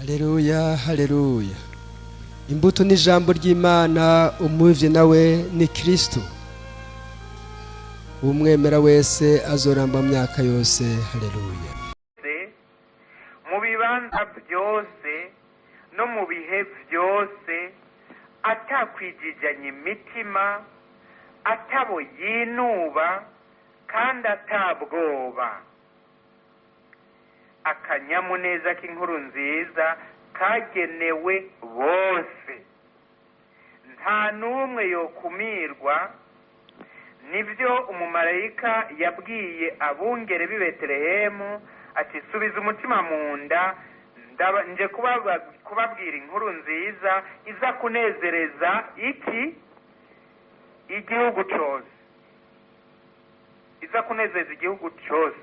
Haleluya, haleluya. Imbuto n'ijambo ry'Imana, umuvye nawe ni Kristo. Umwemera wese azoramba myaka yose. Haleluya. Mu bibanza byose no mu bihe byose, atakwijijanya imitima, atabo yinuba kandi atabwoba. Akanyamuneza k'inkuru nziza kagenewe bose, nta n'umwe yokumirwa. Nibyo umumarayika yabwiye abungere b'i Betelehemu ati, subiza umutima mu nda, nje kubabwira inkuru nziza iza kunezereza iki igihugu cyose, iza kunezeza igihugu cyose.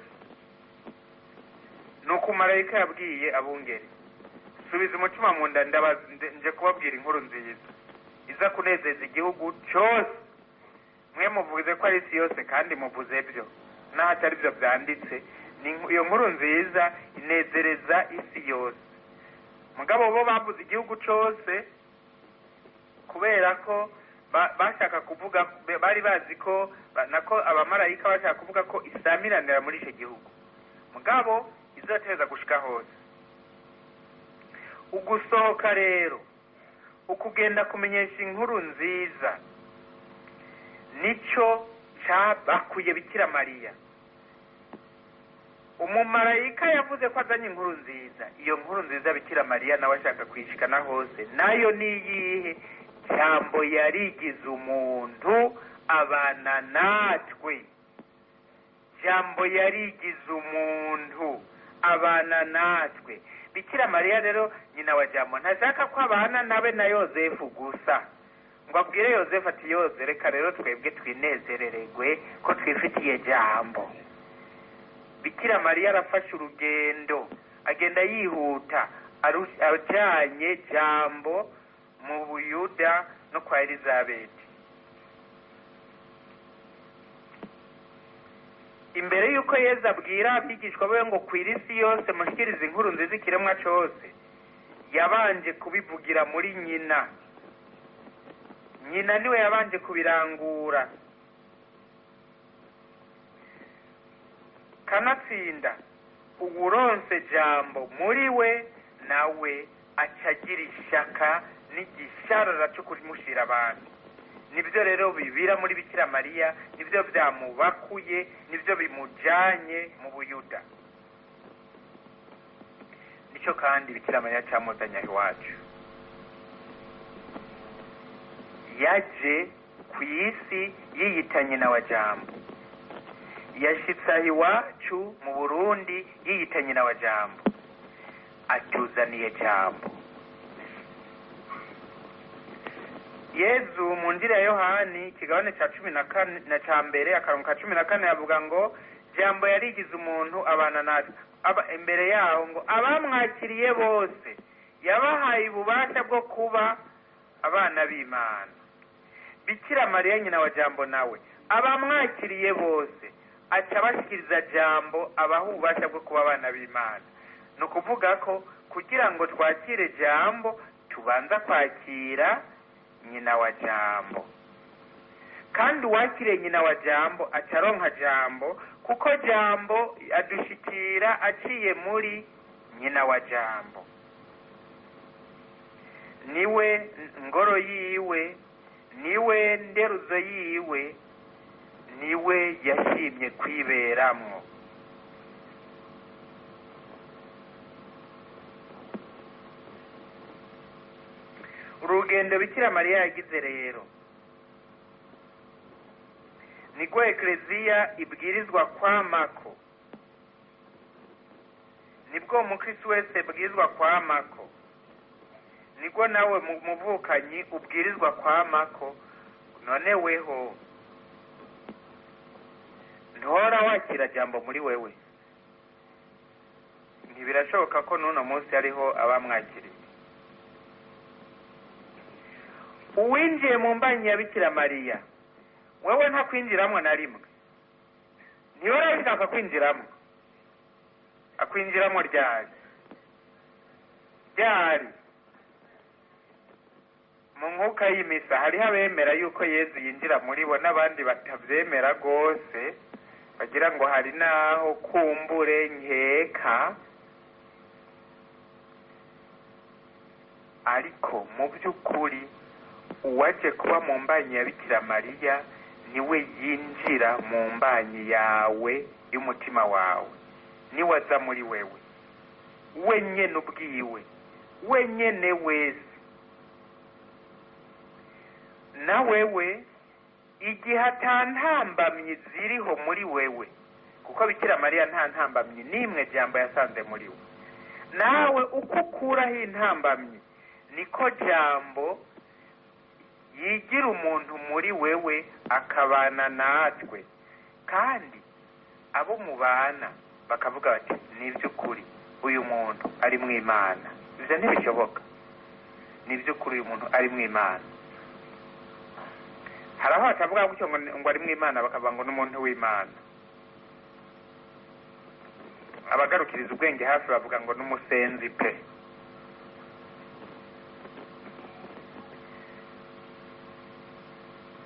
Nuko umumarayika yabwiye abungere, subiza umutima mu nda, nje kubabwira inkuru nziza iza kunezeza igihugu cyose. Mwe muvuze ko ari isi yose kandi muvuze byo, naho atari byo byanditse. Iyo nkuru nziza inezereza isi yose. Mugabo bo bavuze igihugu cyose kubera ko bashaka kuvuga, bari bazi ko nako abamarayika bashaka kuvuga ko isamiranira muri icyo gihugu. Mugabo izateza gushika hose. Ugusohoka rero, ukugenda kumenyesha inkuru nziza, nico cyabakuye Bikira Mariya. Umumarayika yavuze ko azanye inkuru nziza. Iyo nkuru nziza Bikira Mariya nawe ashaka kwishikana hose, nayo niyihe? Jambo yarigize umuntu abana natwe. Jambo yarigize umuntu abana natwe. Bikira Mariya rero nyina wa Jambo ntashaka ko abana nabe na Yozefu gusa, ngo abwire Yozefu ati, Yoze reka rero twebwe twinezereregwe ko twifitiye Jambo. Bikira Mariya arafashe urugendo, agenda yihuta ajanye Jambo mu Buyuda no kwa Elizabeti. Imbere yuko Yesu abwira abigishwa be ngo kwira isi yose mushikirize inkuru nziza ikiremwa cyose, yabanje kubivugira muri nyina. Nyina niwe yabanje kubirangura. Kanatsinda uburonse Jambo muri we, nawe acagira ishaka n'igisharara cyo kurimushira abantu. Nibyo rero bibira muri Bikira Mariya, nibyo byamubakuye, nibyo bimujanye mu Buyuda. Nicyo kandi Bikira Mariya cyamuzanya iwacu. Yaje ku isi yiyitanye na wa Jambo. Yashitsa iwacu mu Burundi yiyitanye na wa Jambo. Atuzaniye Jambo. Yezu mu Injili ya Yohani ikigabane cya 14 na cya mbere akarongo ka 14 yavuga ngo, Jambo yarigize umuntu abana natwe. Imbere yaho ngo abamwakiriye bose yabahaye ububasha bwo kuba abana b'Imana. Bikira Mariya nyina wa Jambo nawe abamwakiriye bose aca bashikiriza Jambo, abaha ububasha bwo kuba abana b'Imana. Ni ukuvuga ko kugira ngo twakire Jambo tubanza kwakira nyina wa Jambo, kandi uwakiriye nyina wa Jambo acaronka Jambo, kuko Jambo adushikira aciye muri nyina wa Jambo. Niwe ngoro yiwe, niwe nderuzo yiwe, niwe yashimye kwiberamwo. Urugendo Bikira Mariya yagize rero niko Ekleziya ibwirizwa kwamako, nibwo umukristo wese bwirizwa kwamako, nibwo nawe muvukanyi ubwirizwa kwamako. None weho ntora wakira Jambo muri wewe? Ntibirashoboka ko n'uno munsi ariho abamwakiriye. Uwinjiye mu mbanyi ya Bikira Mariya, wewe nta kwinjiramo na rimwe. Niwe arashaka kwinjiramo. Akwinjiramo ryari? ryari mu nkuka y'imisa hariho abemera yuko Yezu yinjira muri bo n'abandi batavyemera rwose bagira ngo hari naho kumbure nkeka, ariko mu by'ukuri uwaje kuba mu mbanyi ya Bikira Mariya niwe yinjira mu mbanyi yawe y'umutima wawe, niwe aza muri wewe wenyene ubwiwe wenyene wese. Na wewe igihe ata ntambamyi ziriho muri wewe, kuko Bikira Mariya nta ntambamyi n'imwe Jambo yasanze muri we, nawe uko ukuraho intambamyi niko Jambo yigira umuntu muri wewe akabana natwe, kandi abo mubana bakavuga bati nivy'ukuri uyu muntu ari mu Imana. Ivyo ntibishoboka, nivy'ukuri uyu muntu ari mu Imana. Haraho batavuga gutyo ngo ari mu Imana bakavuga ngo n'umuntu w'Imana. Abagarukiriza ubwenge hafi bavuga ngo n'umusenzi pe.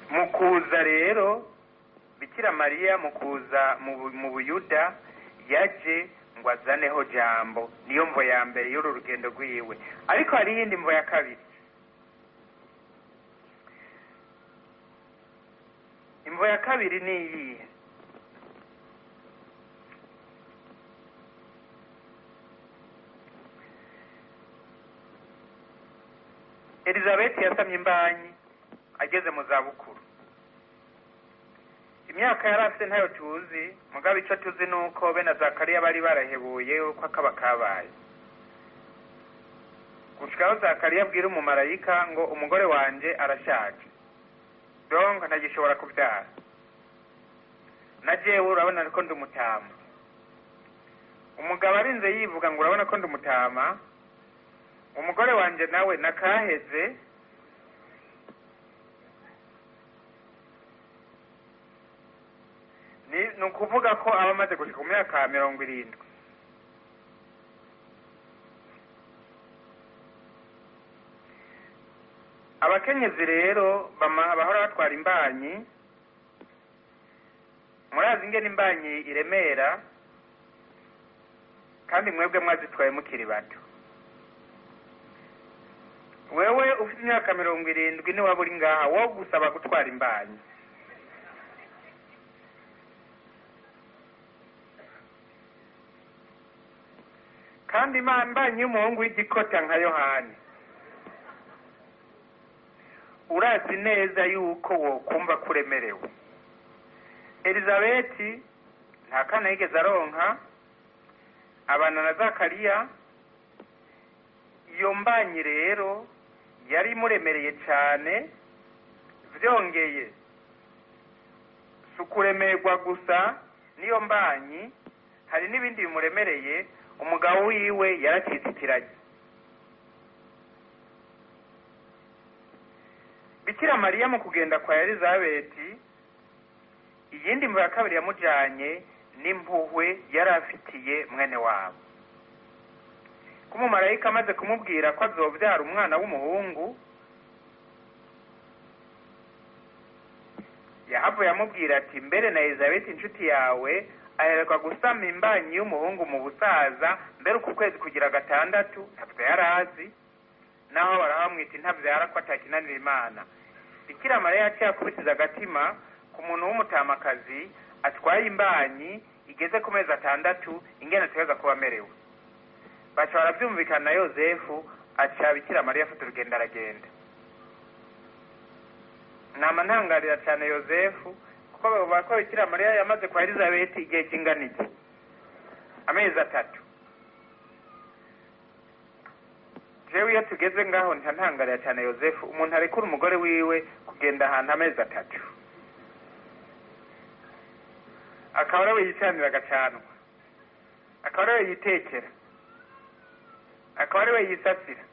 Mukuza rero Bikira Mariya mukuza mu Buyuda yaje ngo azaneho Jambo, niyo mvo ya mbere y'uru rugendo rwiwe. Ariko hari iyindi mvo ya kabiri. Imvo ya kabiri ni iyihe? Elizabeth yasamye imbanyi ageze mu zabukuru. Imyaka yari afite ntayo tuzi, mugabo icyo tuzi ni uko be na Zakariya bari barahebuye uko akaba kabaye. Gushikaho Zakariya abwira umumarayika ngo umugore wanje arashaje, donc ntagishobora kubyara. Na jewe urabona ko ndi umutama. Umugabo arinze yivuga ngo urabona ko ndi umutama, umugore wanje nawe nakaheze, ni ukuvuga ko aba amaze gushika mu myaka 70. Abakenyezi rero bahora batwara imbanyi, murazi ingene imbanyi iremera, kandi mwebwe mwazitwaye mukiri bato. Wewe ufite imyaka 70 ni waburi ngaha wo gusaba gutwara imbanyi. Kandi imbanyi y'umuhungu w'igikota nka Yohani, urazi neza yuko wokumva kuremerewe. Elizabeth nta kana yigeze aronka, abana na Zakariya. Iyo mbanyi rero yari muremereye cyane, vyongeye sukuremerwa gusa niyo mbanyi, hari n'ibindi bimuremereye. Umugabo wiwe yaracitsikiranye. Bikira Mariya mu kugenda kwa Elizabeth, iyindi mvo ya kabiri yamujanye n'impuhwe yari afitiye mwene wabo. Umumarayika amaze kumubwira ko azobyara umwana w'umuhungu, yahavuye amubwira ati mbere na Elizabeth inshuti yawe aheruka gusama imbanyi y'umuhungu mu busaza, mbere uku kwezi kugira 6 ntavyo yarazi, naho barahamwita ntavyara ko atakinanira Imana. Bikira Mariya yaciye akubitiza agatima ku muntu w'umutamakazi atwaye imbanyi igeze ku mezi 6 ingene ateza kuba amerewe. Baca baravyumvikana na Yozefu, aca Bikira Mariya afata urugendo aragenda. Nama ntangarira cyane Yozefu, kuko bavuga ko Bikira Mariya yamaze kwa Elizabeth igihe kingana iki, amezi 3. Jewe iyo tugeze ngaho ntangarira cyane Yozefu, umuntu arekura umugore wiwe kugenda ahantu amezi 3, akaba ariwe yicanira agacanwa, akaba ariwe yitekera, akaba ariwe yisasira.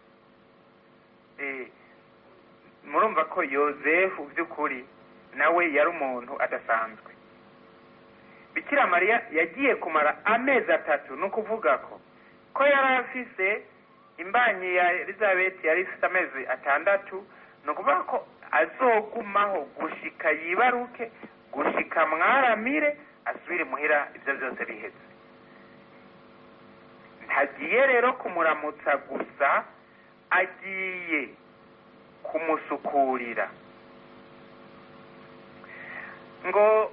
Murumva ko Yozefu by'ukuri nawe yari umuntu adasanzwe. Bikira Mariya yagiye kumara amezi 3, no kuvuga ko yari afise imbanyi ya Elizabeth yari ifite amezi 6, ni ukuvuga ko azogumaho gushika yibaruke, gushika mwaramire, asubire muhira ibyo byose biheze. Ntagiye rero kumuramutsa gusa, agiye kumusukurira. Ngo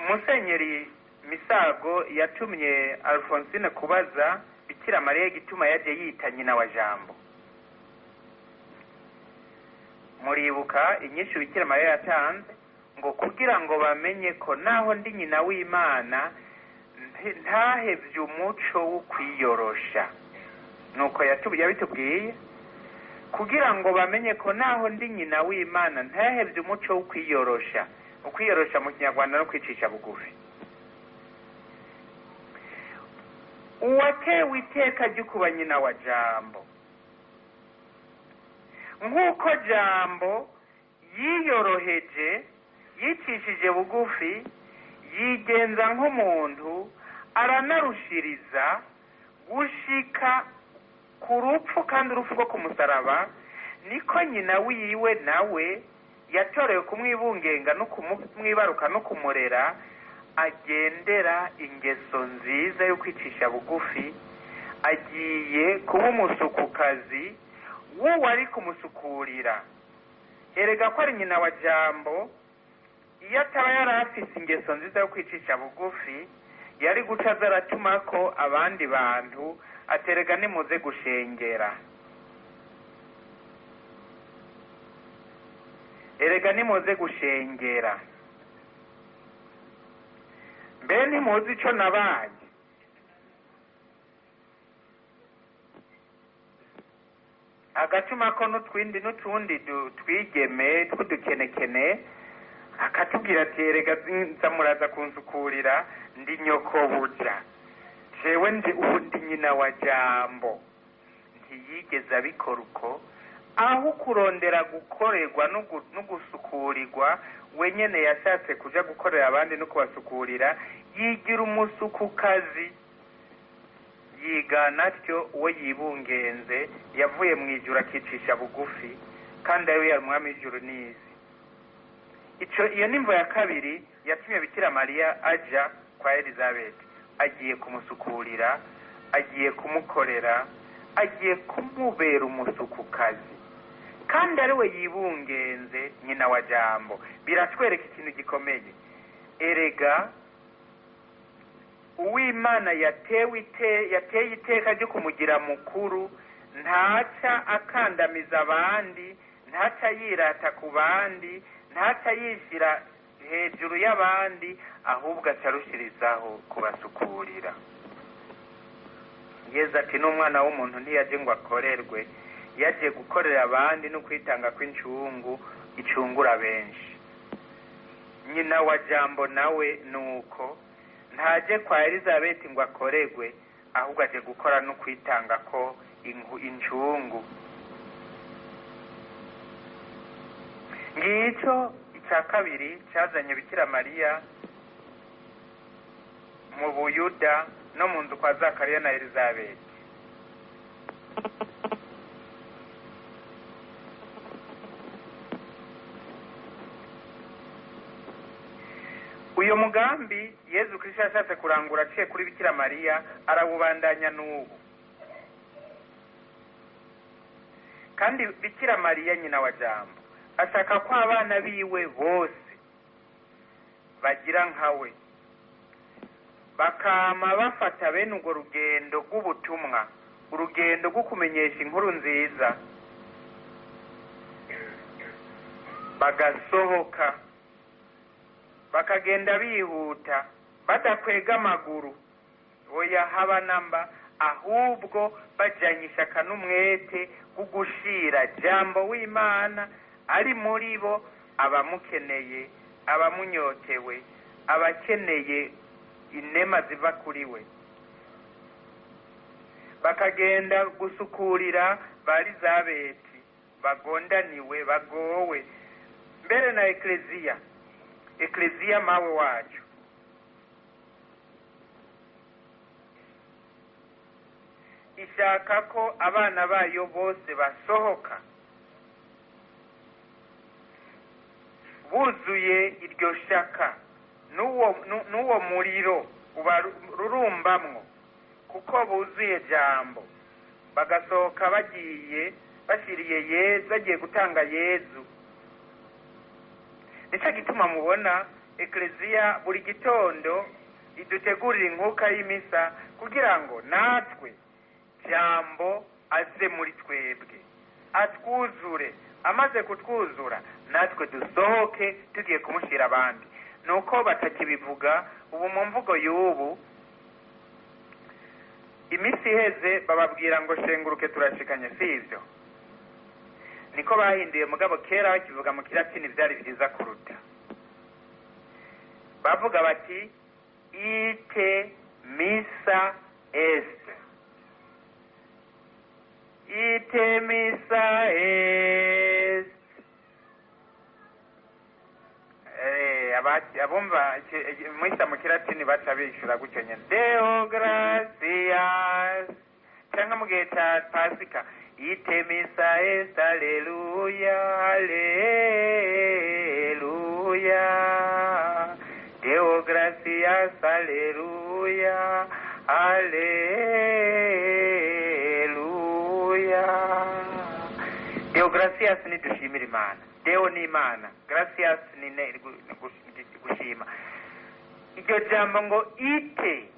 Musenyeri Misago yatumye Alphonsine kubaza Bikira Mariya igituma yaje yita nyina wa Jambo. Muribuka inyishu Bikira Mariya yatanze ngo kugira ngo bamenye ko naho ndi nyina w'Imana ntahevye umuco wo kwiyorosha. Nuko yabitubwiye kugira ngo bamenye ko naho ndi nyina w'Imana ntahevye umuco wo kwiyorosha. Ukwiyorosha mu Kinyarwanda no kwicisha bugufi. Uwatewe iteka ryo kuba nyina wa Jambo, nk'uko Jambo yiyoroheje, yicishije bugufi, yigenza nk'umuntu, aranarushiriza gushika ku rupfu, kandi urupfu rwo ku musaraba, niko nyina wiwe nawe yatorewe kumwibungenga no kumwibaruka no kumurera, agendera ingeso nziza yo kwicisha bugufi. Agiye kuba umusukukazi wo wari kumusukurira. Erega ko ari nyina wa Jambo, iyo ataba yari afise ingeso nziza yo kwicisha bugufi, yari guca azaratuma ko abandi bantu aterega nimuze gushengera. Erega nimuze gushengera. Mbe nimuzi ico nabaye? Agatuma ko n'utundi twigeme twudukenekene, akatubwira ati erega nzamuraza kunsukurira, ndi nyoko buja, jewe ndi nyina wa Jambo. Ntiyigeze abikora uko, aho kurondera gukorerwa no gusukurirwa, wenyene yashatse kuja gukorera abandi no kubasukurira, yigira umusukukazi. Yigana atyo uwo yibungenze yavuye mu ijuru akicisha bugufi, kandi ariwe yari umwami w'ijuru n'isi. Iyo nimvo ya kabiri yatumye Bikira Mariya aja kwa Elizabeth. Agiye kumusukurira, agiye kumukorera, agiye kumubera umusukukazi, kandi ariwe yibungenze nyina wa Jambo. Biratwereka ikintu gikomeye. Erega uw'Imana yateye iteka ryo kumugira mukuru, ntaca akandamiza abandi, ntaca yirata ku bandi, ntaca yishira hejuru y'abandi, ahubwo acarushirizaho kubasukurira. Yesu ati n'umwana w'umuntu ntiyaje ngo akorerwe, yaje gukorera abandi no kwitanga kw'incungu icungura benshi. Nyina wa Jambo nawe nuko ntaje kwa Elizabeth ngo akorerwe, ahubwo aje gukora no kwitanga ko incungu. Ngicyo icya kabiri cyazanye Bikira Mariya mu Buyuda no mu nzu kwa Zakariya na Elizabeth. Uyo mugambi Yesu Kristo yashatse kurangura aciye kuri Bikira Mariya, arawubandanya n'ubu. Kandi Bikira Mariya nyina wa Jambo ashaka ko abana biwe bose bagira nkawe, bakama bafata bene urwo rugendo rw'ubutumwa, urugendo rwo kumenyesha inkuru nziza, bagasohoka bakagenda bihuta badakwega amaguru, oya haba namba, ahubwo bajanye ishaka n'umwete wo gushira Jambo w'Imana ari muri bo, abamukeneye, abamunyotewe, abakeneye inema ziva kuri we. Bakagenda gusukurira ba Elizabeth bagondaniwe, bagowe, mbere na ekleziya mawe wacu. ishaka ko abana bayo bose basohoka buzuye iryo shaka n'uwo muriro ubarurumbamwo kuko buzuye jambo bagasohoka bagiye gutanga Yezu. Nicyo gituma mubona ekleziya buri gitondo idutegurira inkuka y'imisa kugira ngo natwe jambo aze muri twebwe atwuzure, amaze kutwuzura natwe dusohoke tugiye kumushyira abandi. Nuko batakibivuga ubu mu mvugo y'ubu, imisi iheze bababwira ngo shenguruke turashikanye, si ibyo? Niko bahinduye, mugabo kera bakivuga mu kilatini byari byiza kuruta. Bavuga bati ite misa est, ite misa est. Abumva mwisa mu kilatini baca bishura gutyo nyene, Deo gratias. Cyangwa mu gihe cya Pasika, ite misa est, aleluya, aleluya. Deo gratias, aleluya, aleluya. Deo gratias ni dushimira Imana. Deo ni Imana, gratias ni gushima. Iryo jambo ngo ite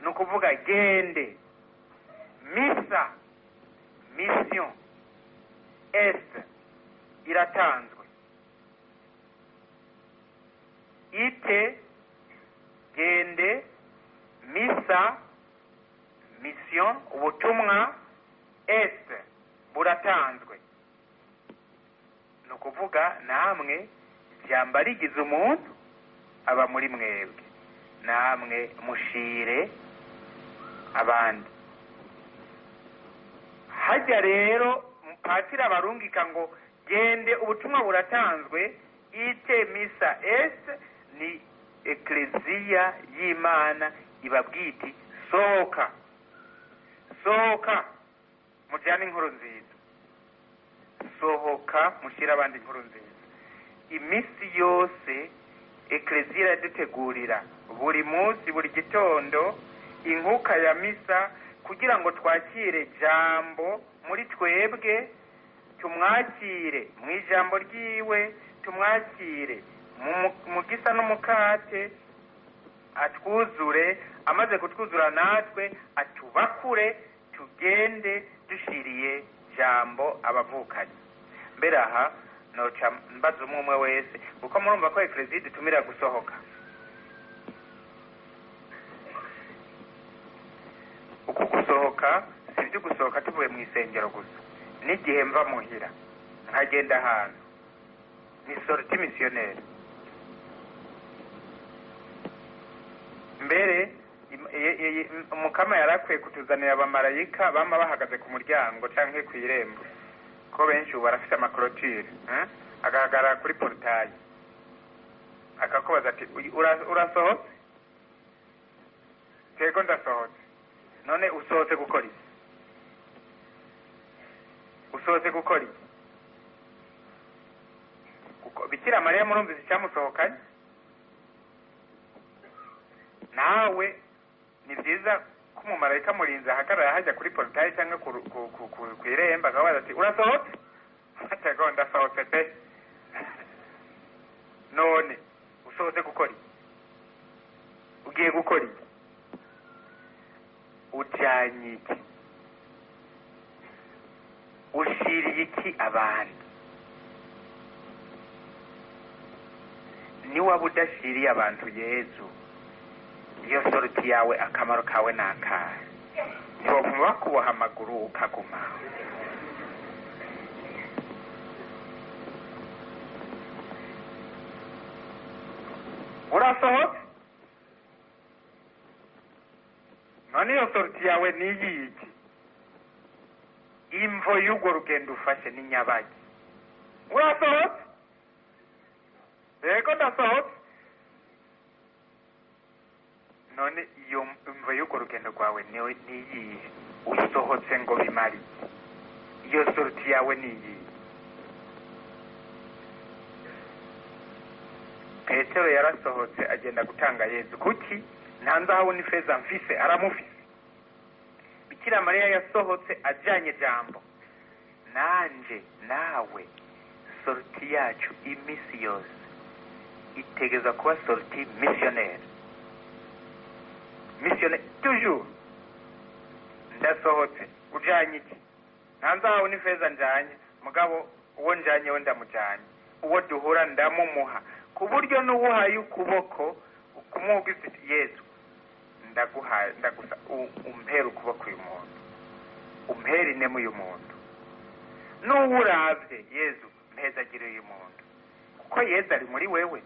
ni ukuvuga gende, misa, mission, est, iratanzwe. Ite, gende, misa, mission, ubutumwa, est, buratanzwe. Ni ukuvuga namwe jambo rigize umuntu aba muri mwebwe, namwe mushire abandi. Hajya rero patiri abarungika ngo gende ubutumwa buratanzwe, ite misa est, ni ekleziya y'Imana ibabwiti sohoka, sohoka mujyane inkuru nziza, sohoka mushyira abandi inkuru nziza. Imisi yose ekleziya yadutegurira buri munsi, buri gitondo inkuka ya misa kugira ngo twakire jambo muri twebwe, tumwakire mu ijambo ryiwe, tumwakire mu gisa n'umukate, atwuzure, amaze kutwuzura natwe atubakure, tugende dushiriye jambo abavukanye. Mbere aha noca mbaza umwe wese, kuko murumva ko ekleziya dutumira gusohoka. Uku gusohoka si byo gusohoka tuvuye mu isengero gusa, n'igihe mva muhira nkagenda ahantu, ni sortie missionnaire. Mbere umukama yarakwiye kutuzanira abamarayika bama bahagaze ku muryango canke ku irembo, ko benshi ubu barafite amakorotire, agahagarara kuri portail akakubaza ati urasohotse? Tego ndasohotse. None usohotse gukora iki? Usohotse gukora iki? Bikira Mariya murumvise icyamusohokanye? Nawe ni byiza ko umumarayika murinzi ahagarara hajya kuri portail cyangwa ku irembo akabaza ati urasohotse? Tego ndasohotse pe. None usohotse gukora iki? Ugiye gukora iki? Ujanye iki? Ushiriye iki abandi? Ni waba udashiriye abantu Yezu, iyo soroti yawe akamaro kawe nakahe? Ntiwavuma bakuboha amaguru ukaguma. Urasohotse? None iyo soroti yawe ni yiki? Imvo y'urwo rugendo ufashe ni nyabaki? Urasohotse? Yego ndasohotse. None iyo imvo y'urwo rugendo rwawe ni yihe? usohotse ngo bimari iyo sorti yawe ni iyi. Petero yarasohotse agenda gutanga Yesu. Kuki? Nta nzahabu n'ifeza mfise, aramufise. Bikira Mariya yasohotse ajanye jambo. Nanje nawe sorti yacu imisi yose itegeza kuba sorti missionnaire. Missionnaire toujours. Ndasohotse ujanye iki? Nta nzahabu n'ifeza njanye, mugabo uwo njanye we ndamujanye, uwo duhura ndamumuha, ku buryo n'uwuhaye ukuboko ukumuha Yesu ndaguhaye ndagusa umpera ukuboko uyu muntu, umpera inemu uyu muntu, n'uwuravye Yesu mpezagire uyu muntu, kuko Yesu ari muri wewe,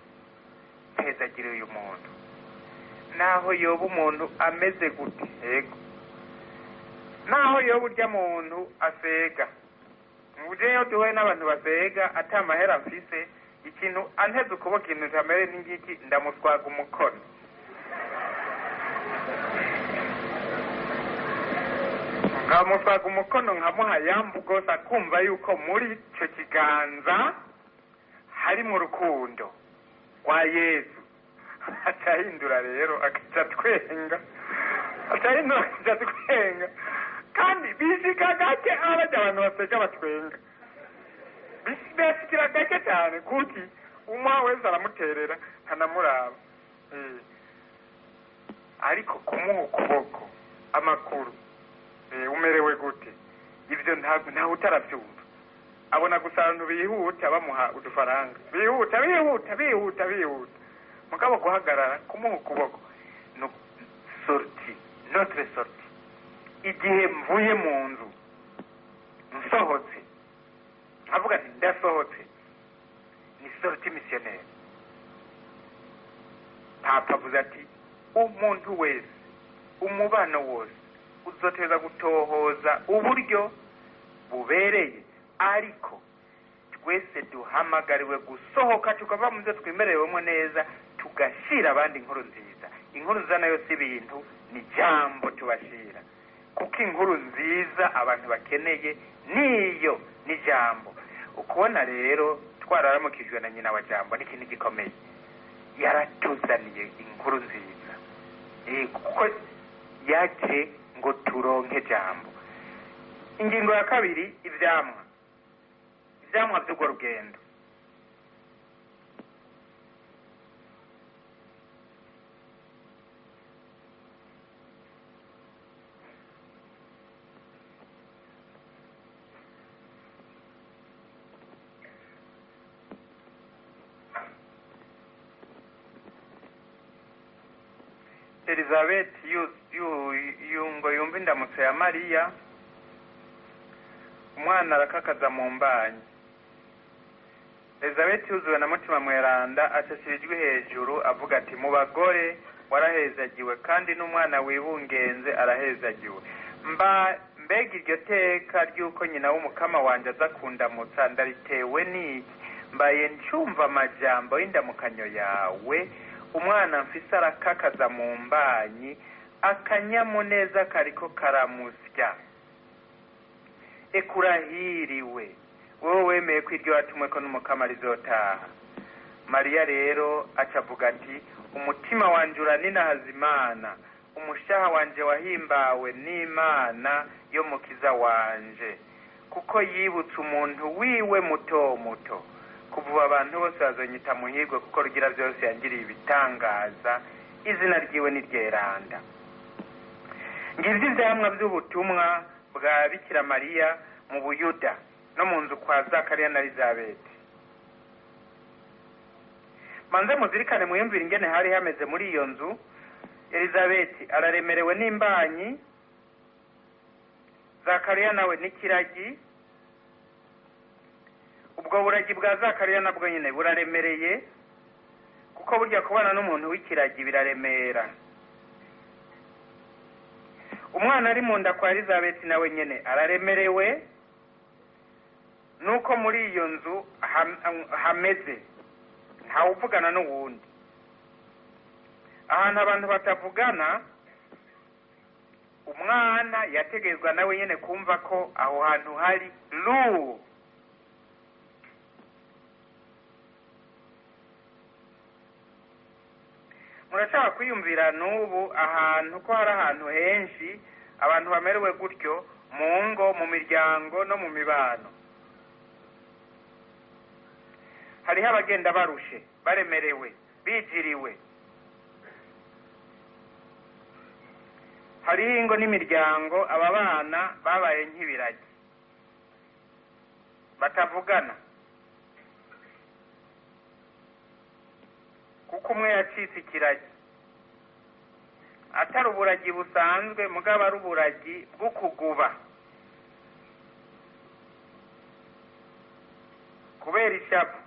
mpezagire uyu muntu. Naho yoba umuntu ameze gute, yego naho yoba urya muntu asega, ujeyo duhuye n'abantu basega ata mahera mfise, ikintu anteze ukuboko ikintu tamere n'ingiki ndamuswaga umukono. Nkamuswaga umukono nkamuha yambu gose akumva yuko muri ico kiganza harimo urukundo rwa Yesu. Atahindura rero akaja twenga, kandi bishika gake abaja abantu baseka batwenga, bishikira gake cyane kuki umwe wese aramuterera ntanamuraba. Ariko kumuha ukuboko amakuru, umerewe gute, ibyo nta utarabyumva. Abona gusa abantu bihuta bamuha udufaranga, bihuta mugabo guhagarara kumuha ukuboko no sorti, notre sorti. Igihe mvuye mu nzu nsohotse avuga ati ndasohotse, ni sorti missionnaire. Papa avuze ati umuntu wese, umubano wose uzoteza gutohoza uburyo bubereye, ariko twese duhamagariwe gusohoka tukava mu byo twemerewemo neza, tugashira abandi inkuru nziza. Inkuru nziza nayo si ibintu, ni jambo tubashira, kuko inkuru nziza abantu bakeneye niyo ni jambo. Ukubona rero twararamukijwe na nyina wa jambo n'ikintu gikomeye, yaratuzaniye inkuru nziza, kuko yaje ngo turonke jambo. Ingingo ya kabiri, ivyamwa by'urwo rugendo. Elizabeth yumva indamutso ya Mariya, umwana arakakaza mu mbanyi. Elizabeth yuzuwe na mutima mweranda acasirijwe hejuru avuga ati mu bagore warahezagiwe kandi n'umwana wibungenze arahezagiwe. Mbega iryo teka ry'uko nyina w'umukama wanje aza kundamutsa ndaritewe n'iki? Mbaye ncumva amajambo y'indamukanyo yawe, umwana mfise arakakaza mu mbanyi, akanyamuneza kariko karamusya. Ekurahiriwe wowe wemeye ko iryo watumwe ko n'umukama rizotaha. Mariya rero acavuga ati umutima wanje uraninahaza Imana, umushaha wanje wahimbawe n'Imana yo mukiza wanje, kuko yibutse umuntu wiwe muto muto. Kuvuba abantu bose bazonyita muhirwe, kuko rugira byose yangiriye ibitangaza, izina ryiwe ni ryeranda. Ngivyo ivyamwa by'ubutumwa bwa Bikira Mariya mu Buyuda no mu nzu kwa Zakariya na Elizabeth. Manze muzirikane mwiyumvira ingene hari hameze muri iyo nzu. Elizabeth araremerewe n'imbanyi, Zakariya nawe n'ikiragi. Ubwo buragi bwa Zakariya nabwo nyine buraremereye, kuko burya kubana n'umuntu w'ikiragi biraremera. Umwana ari mu nda kwa Elizabeth nawe nyene araremerewe, nuko muri iyo nzu hameze ntawuvugana n'uwundi. Ahantu abantu batavugana umwana yategerezwa nawe nyene kumva ko aho hantu hari lu. Murashaka kwiyumvira n'ubu ahantu ko hari ahantu henshi abantu bamerewe gutyo mu ngo, mu miryango no mu mibano. Hariho abagenda barushe, baremerewe, bijiriwe. Hariho ingo n'imiryango aba bana babaye nk'ibiragi, batavugana kuko umwe yacitse ikiragi, atari uburagi busanzwe mugabo ari uburagi bwo kuguba kubera ishavu,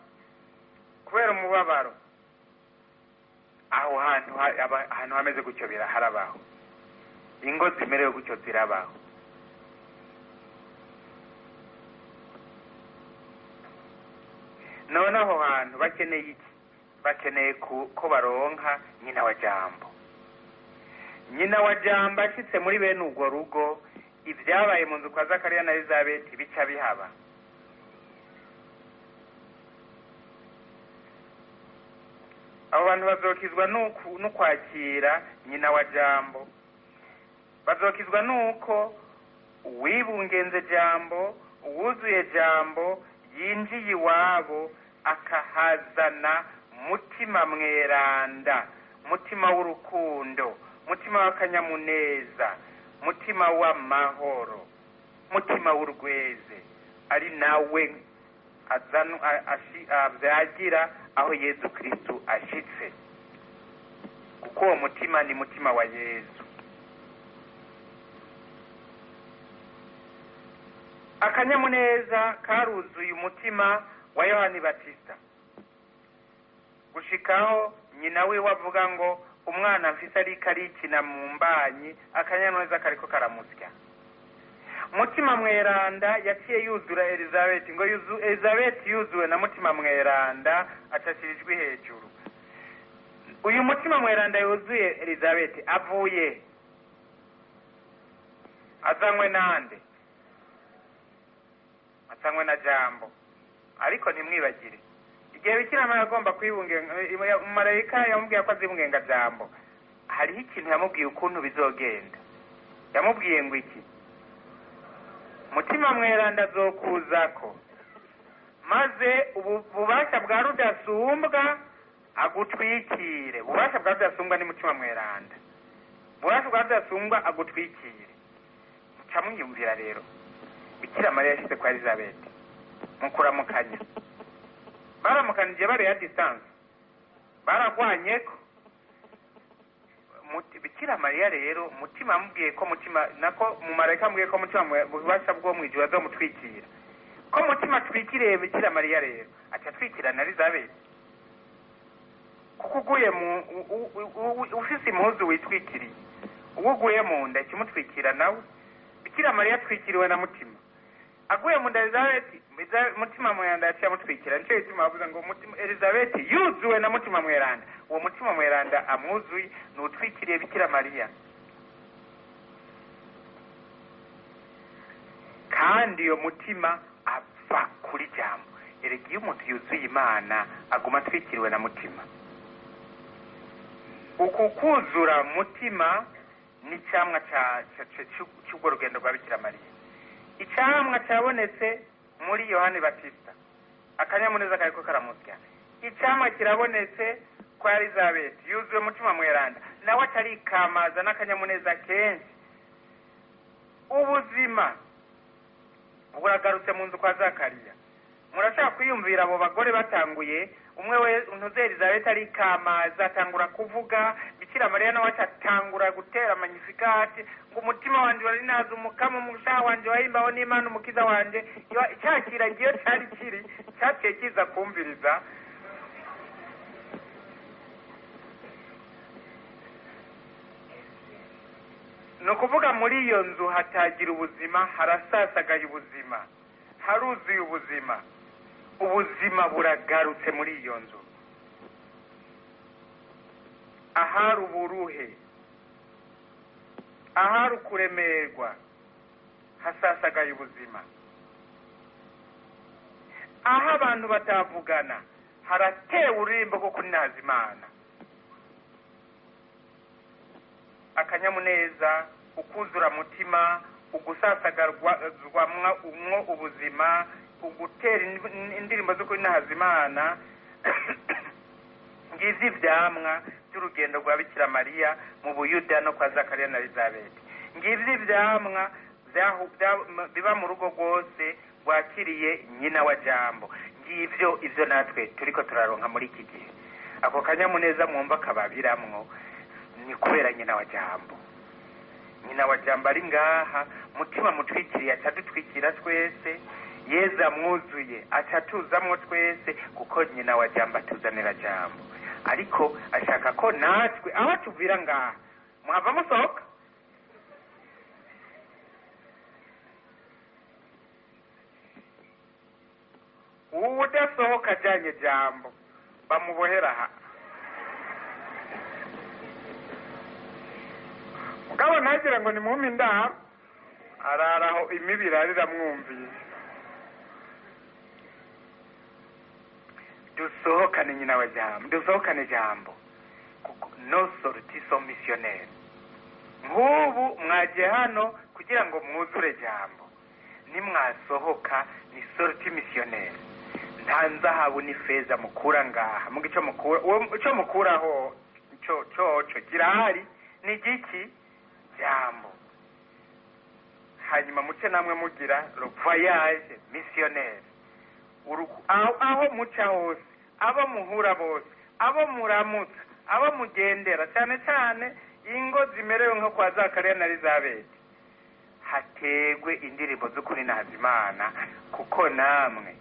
kubera umubabaro. Aho hantu hameze gutyo harabaho, ingo zimerewe gutyo zirabaho. None aho hantu bakeneye iki? Bakeneye ko baronka nyina wa jambo. Nyina wa jambo ashitse muri bene urwo rugo, ibyabaye mu nzu kwa Zakariya na Elizabeti bica bihaba. Abo bantu bazokizwa no kwakira nyina wa jambo, bazokizwa nuko uwibungenze jambo, uwuzuye jambo yinjiye iwabo akahazana mutima mweranda, mutima w'urukundo, mutima w'akanyamuneza, mutima w'amahoro, mutima w'urweze, ari nawe avyagira aho Yesu Kristo ashitse, kuko uwo mutima ni mutima wa Yesu. Akanyamuneza karuzuye umutima wa Yohani Batista, gushikaho nyina we wavuga ngo umwana mfise ariko arikina mu mbanyi, akanyamuneza kariko karamusya. Mutima mweranda yaciye yuzura Elizabeti, ngo Elizabeti yuzuwe na mutima mweranda acashirijwe hejuru. Uyu mutima mweranda yuzuye Elizabeti avuye azanywe nande? Azanywe na jambo. Ariko ntimwibagire, igihe Bikira Mariya agomba kwibungenga, marayika yamubwiye ko azibungenga jambo, hariho ikintu yamubwiye ukuntu bizogenda. Yamubwiye ngo iki? Mutima mweranda azokuzako, maze ububasha bwa rudasumbwa agutwikire. Ububasha bwa rudasumbwa ni mutima mweranda, ububasha bwa rudasumbwa agutwikire. Mucamwiyumvira rero, Bikira Mariya yashyize kwa Elizabeti mukuramukanya, baramukanije bari ya distance, baragwanyeko. Bikira Mariya rero mutima amubwiye ko mutima nako mu marayika amubwiye ko mutima ububasha bwo mwijuru azomutwikira, ko mutima twikiriye Bikira Mariya rero aca twikira na Elizabeti, kuko uguye ufise impuzu witwikiriye, uguye mu nda kimutwikira nawe. Bikira Mariya twikiriwe na mutima, aguye mu nda Elizabeti mutima mweranda yaciye amutwikira. Nico gituma bavuga ngo Elizabeti yuzuwe na mutima mweranda. Uwo mutima mweranda amwuzuye n'utwikiriye Bikira Mariya, kandi iyo mutima ava kuri jambo. Erega iyo umuntu yuzuye Imana aguma atwikiriwe na mutima. Uku kuzura mutima ni icamwa cy'urwo rugendo rwa Bikira Mariya. Icamwa cyabonetse muri Yohani Batista, akanyamuneza kariko karamusya. Icamwa kirabonetse kwa Elizabeti yuzuye umutima mweranda, nawe atarikamaza n'akanyamuneza kenshi. Ubuzima buragarutse mu nzu kwa Zakariya. Murashaka kwiyumvira abo bagore batanguye, umwe we ntuze Elizabeti arikamaza atangura kuvuga, Bikira Mariya nawe atangura gutera magnificat, ngo umutima wanje wari naza umukamo umushaha wanje wahimbaho n'Imana umukiza wanje. Cyakira ngiyo cyari kiri cyaciye kiza kumviriza. No kuvuga muri iyo nzu hatagira ubuzima, harasasagaye ubuzima, haruzuye ubuzima. Ubuzima buragarutse muri iyo nzu. ahari uburuhe, ahari ukuremerwa hasasagaye ubuzima, aho abantu batavugana haratewe ururimbo rwo kuninaza Imana. Akanyamuneza, ukuzura mutima, ugusasagarwamwo ubuzima, ugutera indirimbo zo kuninaza Imana ngizi ivyamwa by'urugendo rwa Bikira Mariya mu Buyuda no kwa Zakariya na Elizabeti. Ngizi ivyamwa biba mu rugo rwose rwakiriye nyina wa Jambo. Ngivyo ivyo natwe turiko turaronka muri iki gihe. Ako kanyamuneza mwumva kababiramwo ni kubera nyina wa Jambo. Nyina wa Jambo ari ngaha, mutima mutwikiriye atadutwikira twese, Yezu amwuzuye acatuzamwo twese, kuko nyina wa Jambo atuzanira Jambo. Ariko ashaka ko natwe aho tuvira ngaha mwava musohoka. Udasohoka ajanye Jambo bamubohera aha. Mugabo ntagira ngo ni muhumi indaha, araraho imibiri ariramwumvise. Dusohokane nyina wa Jambo, dusohokane Jambo, kuko no sorti so missionnaire. Nk'ubu mwaje hano kugira ngo mwuzure Jambo, nimwasohoka ni sorti missionnaire. Nta nzahabu ni feza mukura ngaha, mugico mukuraho cyo kirahari ni giki Jambo. Hanyuma muce namwe mugira le voyage missionnaire. Aho muca hose, abo muhura bose, abo muramutsa, abo mugendera, cyane cyane ingo zimerewe nko kwa Zakariya na Elizabeti, hategwe indirimbo zo kuninaza Imana, kuko namwe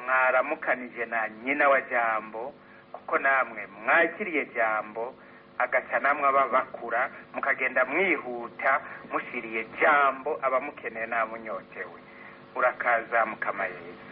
mwaramukanije na nyina wa Jambo, kuko namwe mwakiriye Jambo, agaca namwe ababakura mukagenda mwihuta mushiriye Jambo abamukeneye namunyotewe. Urakaza Mukama Yesu.